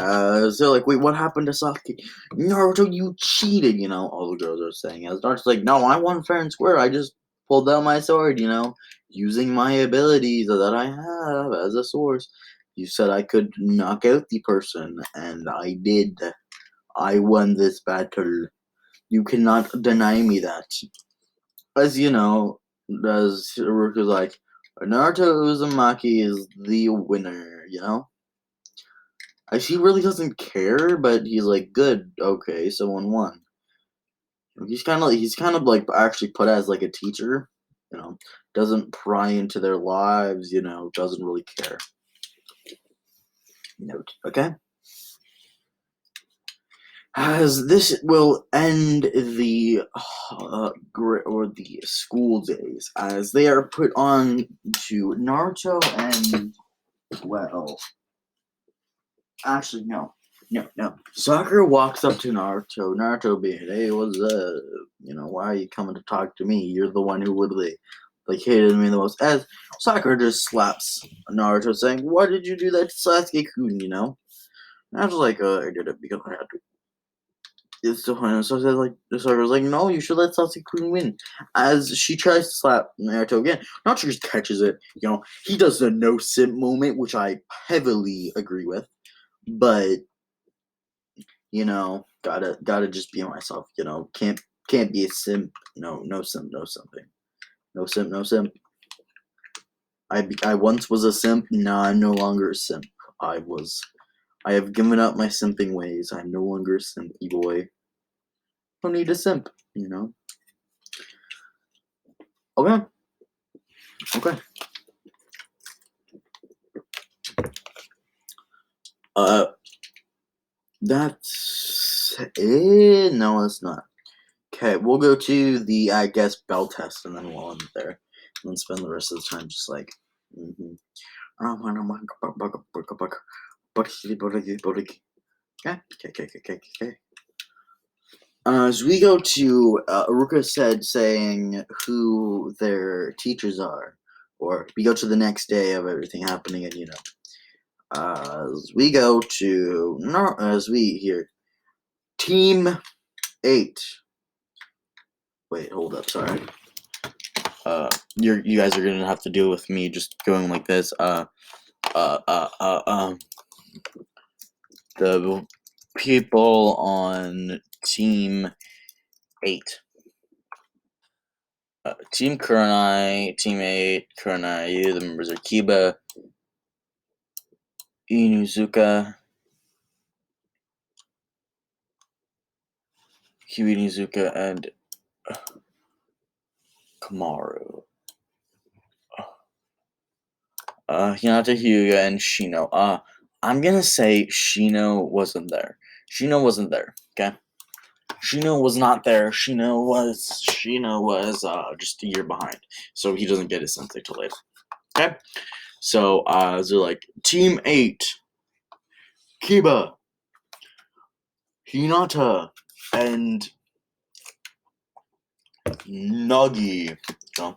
So like, wait, what happened to Sasuke? Naruto, you cheated, all the girls are saying. As Naruto's like, no, I won fair and square. I just pulled out my sword, using my abilities that I have as a source. You said I could knock out the person, and I did. I won this battle. You cannot deny me that. As you know, as Ruka's like, Naruto Uzumaki is the winner, He really doesn't care, but he's like, good, okay, someone won. He's kind of like actually put as like a teacher, doesn't pry into their lives, doesn't really care. Note, okay? As this will end the the school days, as they are put on to Naruto and actually no. Sakura walks up to Naruto. Naruto being, hey, what's up? Why are you coming to talk to me? You're the one who would like hated me the most. As Sakura just slaps Naruto, saying, "Why did you do that to Sasuke-kun?" And I was like, I did it because I had to. It's so funny. So I said, like, Sakura's like, no, you should let Sasuke-kun win. As she tries to slap Naruto again, Naruto just catches it. He does the no simp moment, which I heavily agree with, but. Gotta just be myself, can't be a simp, no simp, no simping. No simp, no simp. I once was a simp, now I'm no longer a simp. I have given up my simping ways. I'm no longer a simpy boy. Don't need a simp, Okay. Okay. Uh that's it. No, it's not. Okay, we'll go to the I guess bell test and then we'll end there. And then spend the rest of the time just like Okay. As we go to Aruka said saying who their teachers are, or we go to the next day of everything happening, and as we go to as we hear Team 8. Wait, hold up, sorry. You guys are gonna have to deal with me just going like this. The people on Team 8. Team Kurenai, Team 8, Kurenai, the members are Kiba, Inuzuka, and Kamaru. Hinata, Hyuga, and Shino. I'm gonna say Shino wasn't there. Okay? Shino was not there. Shino was just a year behind. So he doesn't get his sensei till later. Okay? So they're like Team 8, Kiba, Hinata, and Nagi. So,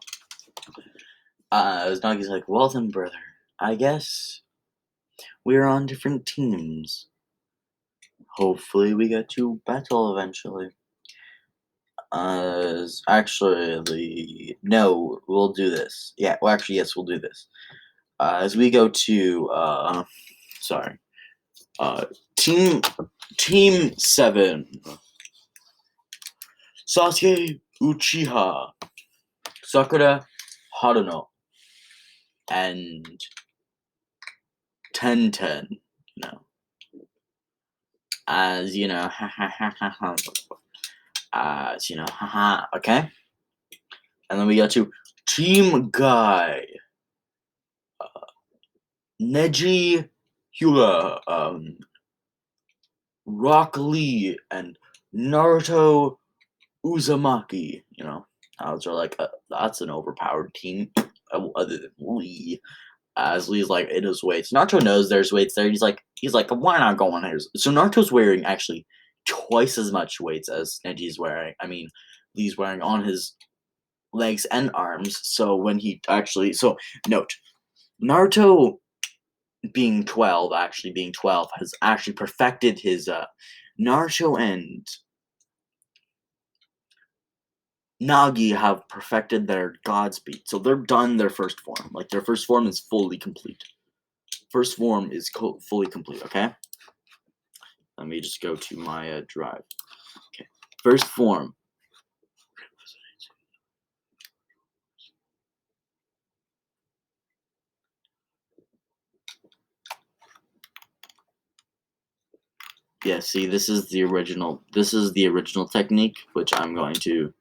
Nagi's like, well then, brother, I guess we're on different teams. Hopefully we get to battle eventually. No, we'll do this. Yeah, well, actually, yes, we'll do this. As we go to, Team 7. Sasuke, Uchiha Sakura Haruno and Tenten, you know, as you know, as you know, okay. And then we got to Team Guy, Neji Hyuga, Rock Lee, and Naruto Uzumaki. You know, those are like that's an overpowered team. Other than Lee, as Lee's like in his weights. Naruto knows there's weights there. He's like, why not go on here? So Naruto's wearing actually twice as much weights as Neji's wearing. I mean, Lee's wearing on his legs and arms. So when he actually, so note, Naruto being 12, has actually perfected his Naruto and Nagi have perfected their god speed. So they're done their first form. Like their first form is fully complete. First form is fully complete, okay? Let me just go to my drive. Okay. First form. Yeah, see, this is the original technique, which I'm going to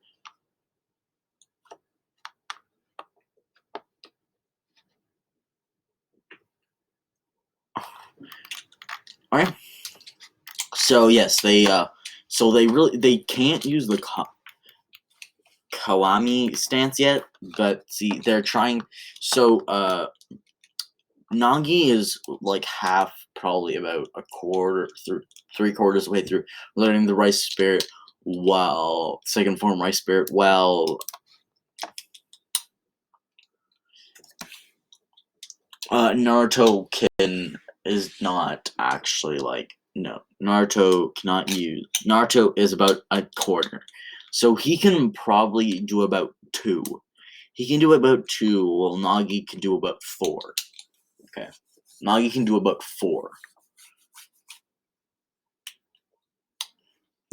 Alright. So yes, they can't use the Kawami stance yet, but see they're trying. So Nagi is like half, probably about a quarter through, 3/4 way through learning the Rice Spirit, while second form Rice Spirit, while Naruto is not actually like, no, Naruto cannot use. Naruto is about a quarter, so he can probably do about 2. He can do about 2, while Nagi can do about 4. Okay, Nagi can do about 4.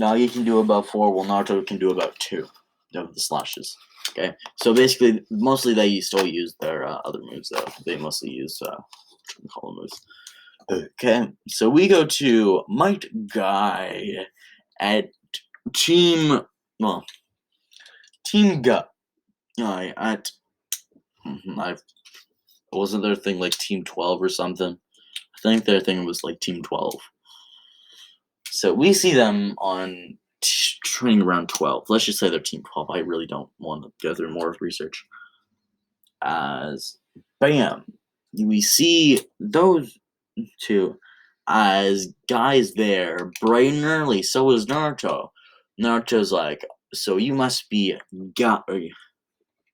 Nagi can do about 4, while Naruto can do about 2 of the slashes. Okay, so basically, mostly they still use their other moves though. They mostly use call them moves. Okay, so we go to Might Guy at Team Guy at I wasn't their thing like Team 12 or something. I think their thing was like Team 12. So we see them on training around 12. Let's just say they're Team 12. I really don't want to go through more research. As bam, we see those 2 as guys there bright and early. So is Naruto. Naruto's like, so you must be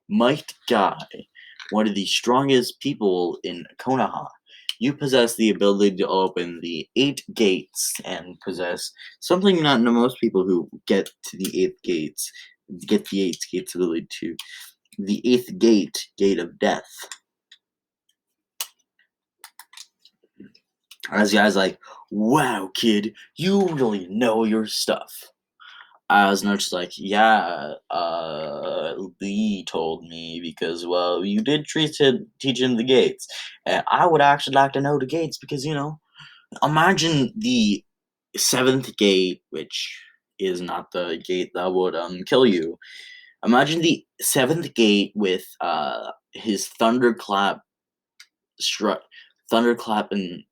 Might Guy, one of the strongest people in Konoha. You possess the ability to open the 8 gates and possess something not most people who get to the 8 gates get the 8 gates ability to the 8th gate of death. As the guy's like, wow, kid, you really know your stuff. As Naruto's like, yeah, Lee told me because, well, you did teach him the gates. And I would actually like to know the gates because, imagine the 7th gate, which is not the gate that would kill you. Imagine the 7th gate with his thunderclap thunderclap and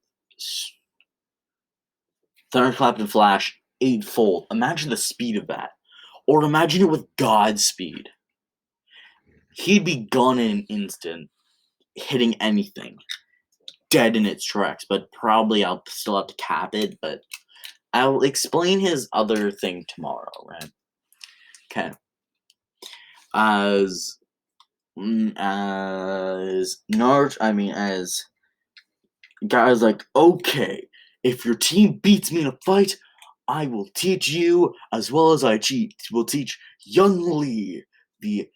thunderclap and flash 8-fold. Imagine the speed of that. Or imagine it with God's speed. He'd be gone in an instant, hitting anything. Dead in its tracks. But probably I'll still have to cap it, but I'll explain his other thing tomorrow, right? Okay. As guys like, okay, if your team beats me in a fight, I will teach you as well as will teach young Lee the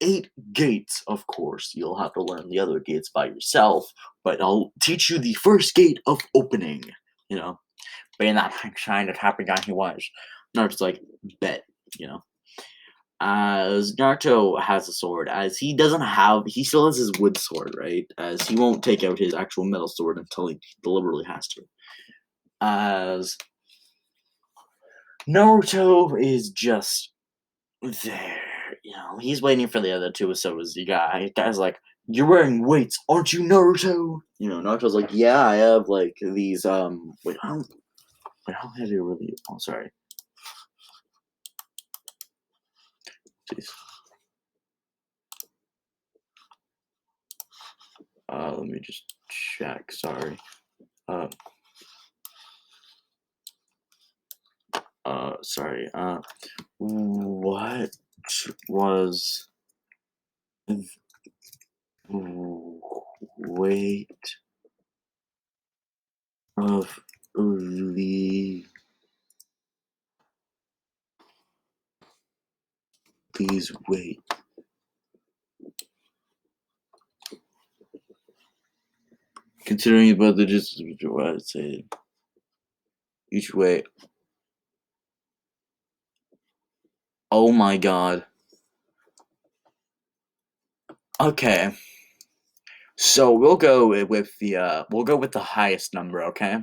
8 gates. Of course, you'll have to learn the other gates by yourself, but I'll teach you the first gate of opening. Being that kind of happy guy he was. Naruto's like, bet, As Naruto has a sword, as he still has his wood sword, right? As he won't take out his actual metal sword until he deliberately has to. As Naruto is just there, he's waiting for the other two, so is the guy's like, "You're wearing weights, aren't you, Naruto?" Naruto's like, "Yeah, I have, like, these, wait, how heavy were they? Oh, sorry. Jeez. Let me just check, sorry. Sorry, what was the weight of these weight? Considering about the distance, I'd say each way. Oh my god. Okay. So we'll go with the highest number, okay?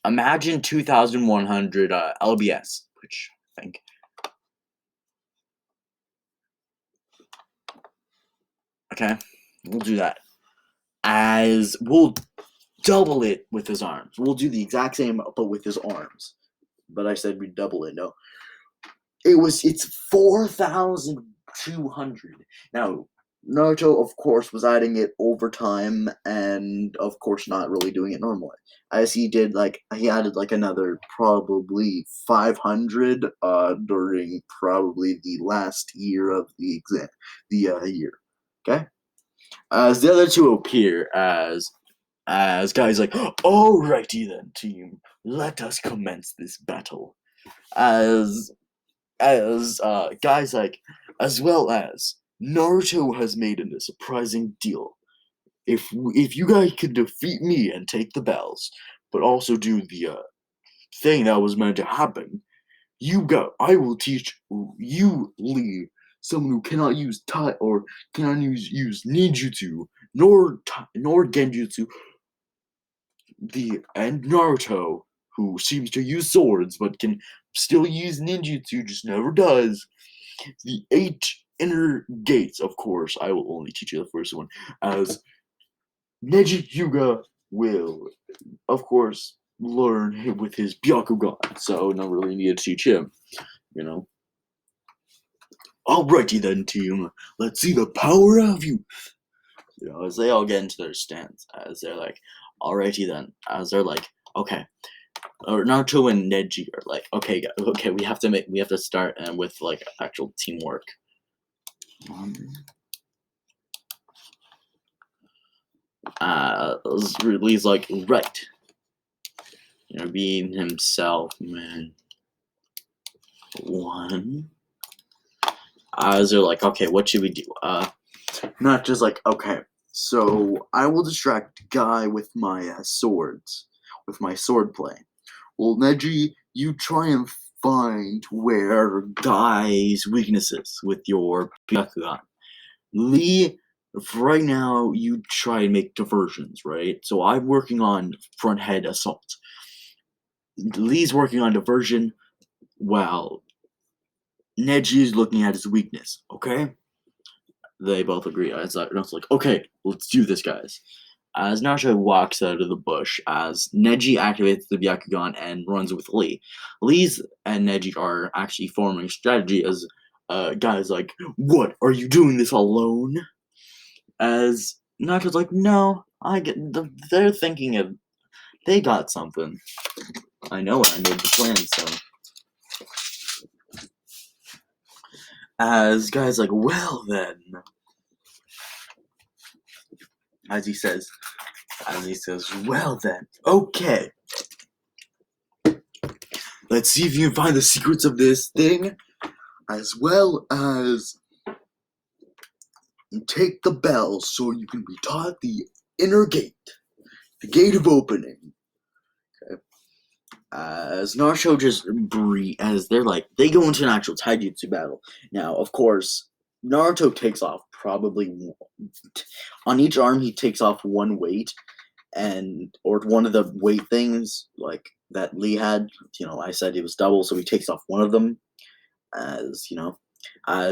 Imagine 2,100 LBS, which I think. Okay, we'll do that. As we'll double it with his arms. We'll do the exact same, but with his arms. But I said we double it. No, it's 4,200. Now, Naruto, of course, was adding it over time, and of course, not really doing it normally. As he added like another probably 500 during probably the last year of the exam, the year. Okay, as the other two appear as guys like, "Alrighty then, team, let us commence this battle." As guys like, as well as Naruto has made a surprising deal. If you guys can defeat me and take the bells, but also do the thing that was meant to happen, I will teach you, Lee, someone who cannot use or cannot use ninjutsu nor genjutsu, and Naruto, who seems to use swords but can still use ninjutsu, just never does. The 8 inner gates, of course. I will only teach you the first one, as Neji Hyuga will, of course, learn with his Byakugan, so no really need to teach him, you know. Alrighty then, team. Let's see the power of youth. As they all get into their stance, as they're like, alrighty then, as they're like, okay, or Naruto and Neji are like, okay, we have to start with like actual teamwork. Lee's like, right, being himself, man. One. As they're like, okay, what should we do? Not just like, okay, so I will distract Guy with my swords, with my sword play. Well, Neji, you try and find where Guy's weaknesses with your Byakugan. Lee, right now, you try and make diversions, right? So I'm working on front head assault. Lee's working on diversion, while Neji is looking at his weakness, okay? They both agree. It's like, okay, let's do this, guys. As Naruto walks out of the bush, as Neji activates the Byakugan and runs with Lee. Lee's and Neji are actually forming strategy as Guy's like, what, are you doing this alone? As Naruto's like, no, they're thinking of, they got something. I know it, I made the plan, so. As Guy's like, well then. As he says, well then, okay. Let's see if you can find the secrets of this thing, as well as take the bell so you can be taught the inner gate, the gate of opening. Okay. As Naruto just as they go into an actual taijutsu battle. Now, of course, Naruto takes off probably on each arm. He takes off one weight, or one of the weight things like that Lee had. I said it was double, so he takes off one of them. As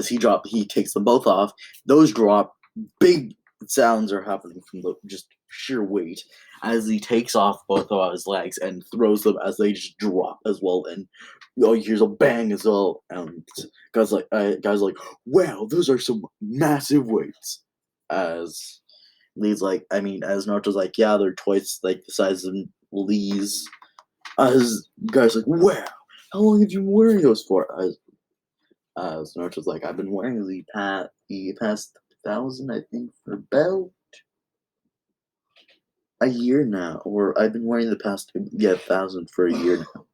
he takes them both off. Those drop. Big sounds are happening from the just sheer weight as he takes off both of his legs and throws them as they just drop as well. And all you hear is a bang as well. And guys like, wow, those are some massive weights. As as Naruto's like, yeah, they're twice like the size of Lee's. As guys like, wow, how long have you been wearing those for? So Naruto's like, I've been wearing the past 1,000, I think, for about a year now. Or I've been wearing the past, 1,000 for a year now.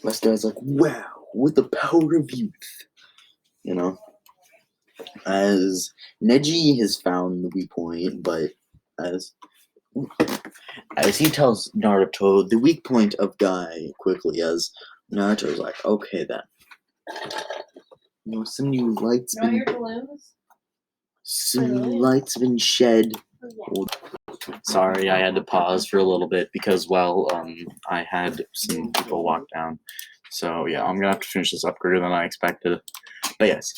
This guy's like, wow, with the power of youth. As Neji has found the weak point, but as he tells Naruto the weak point of Guy quickly, as Naruto's like, okay then. Some new lights been shed. Sorry, I had to pause for a little bit because, I had some people walk down. So yeah, I'm gonna have to finish this up quicker than I expected. But yes.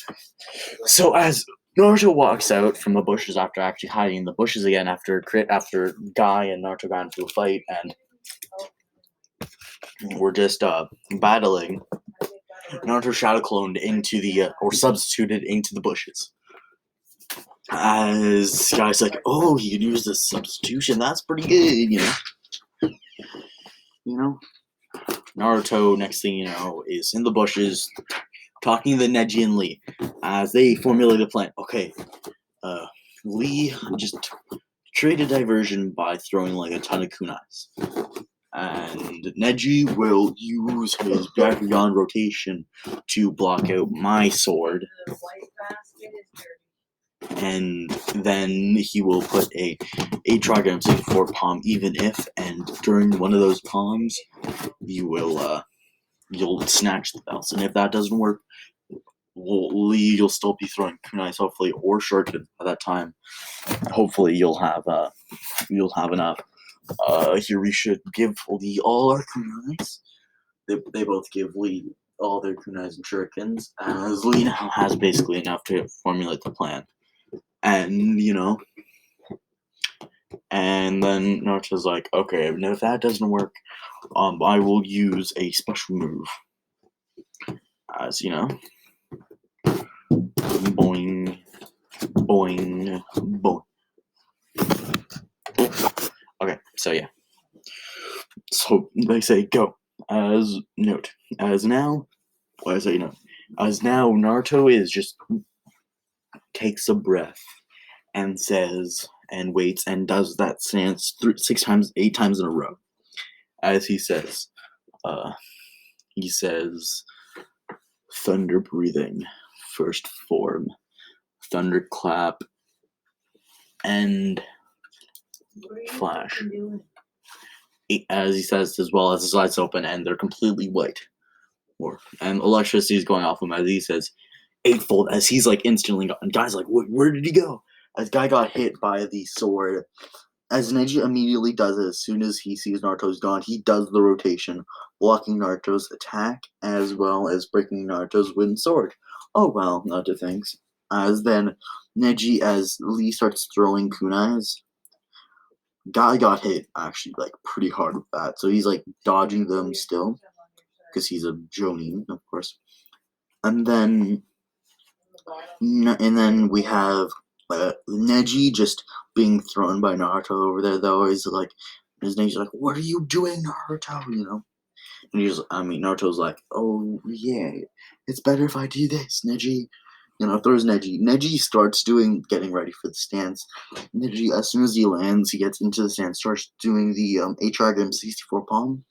So as Naruto walks out from the bushes after actually hiding in the bushes again after Guy and Naruto got into a fight and we're just battling, Naruto shadow cloned into or substituted into the bushes. As Guy's like, oh, he can use the substitution. That's pretty good, Naruto, next thing you know, is in the bushes talking to Neji and Lee as they formulate a plan. Okay, Lee just created a diversion by throwing like a ton of kunais. And Neji will use his Byakugan rotation to block out my sword. The white basket is dirty. And then he will put a Trigon 64 palm, even if, and during one of those palms, you'll snatch the belts. And if that doesn't work, you'll still be throwing kunais, hopefully, or shuriken at that time. Hopefully, you'll have enough. Here we should give Lee all our kunais. They both give Lee all their kunais and shurikens, as Lee now has basically enough to formulate the plan. And, and then Naruto's like, okay, and if that doesn't work, I will use a special move. As, boing, boing, boing. Okay, so yeah. So they say go. As now, Naruto is just takes a breath and says and waits and does that stance 8 times in a row. As he says, thunder breathing, first form, thunderclap, and flash. As he says, as well as his eyes open and they're completely white. And electricity is going off him as he says, eightfold, as he's like instantly gone. And Guy's like, where did he go? As Guy got hit by the sword. As Neji immediately does it, as soon as he sees Naruto's gone, he does the rotation, blocking Naruto's attack as well as breaking Naruto's wooden sword. Oh well, Naruto thinks. As then Neji, as Lee starts throwing kunais, Guy got hit actually like pretty hard with that, so he's like dodging them still because he's a Jonin, of course. And then we have Neji just being thrown by Naruto over there. Though he's like, Neji's like, "What are you doing, Naruto?" And Naruto's like, "Oh yeah, it's better if I do this." Neji, throws Neji. Neji starts getting ready for the stance. Neji, as soon as he lands, he gets into the stance, starts doing the H-Dragon 64 palm.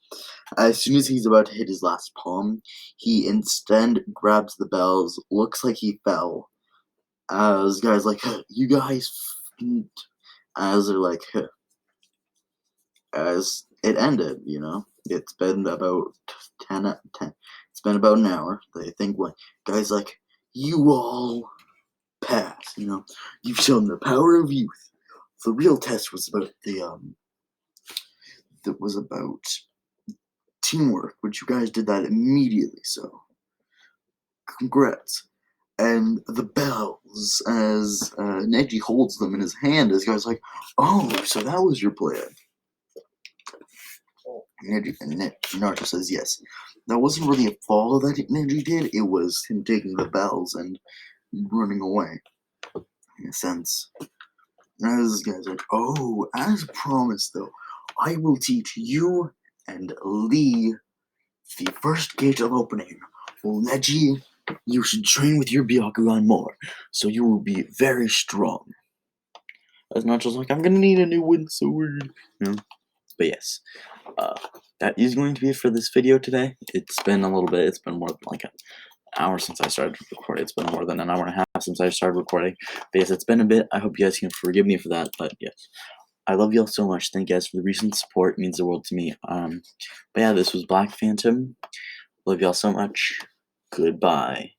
As soon as he's about to hit his last palm, he instead grabs the bells. Looks like he fell. As guys like, you guys, as they're like, as it ended, It's been about 10. It's been about an hour. They think what guys like you all pass. You've shown the power of youth. The real test was about that was about teamwork, which you guys did that immediately. So congrats. And the bells, as Neji holds them in his hand, as guys like, oh, so that was your plan. Naruto says yes. That wasn't really a follow that Neji did. It was him taking the bells and running away, in a sense. As guys like, oh, as promised though, I will teach you and Lee the first gate of opening. Well, Neji, you should train with your Byakugan more, so you will be very strong. As not just like, I'm gonna need a new wind sword. But yes, that is going to be it for this video today. It's been a little bit, it's been more than like an hour since I started recording. It's been more than an hour and a half since I started recording. But yes, it's been a bit. I hope you guys can forgive me for that. But yes, I love y'all so much. Thank you guys for the recent support. It means the world to me. But yeah, this was Black Phantom. Love y'all so much. Goodbye.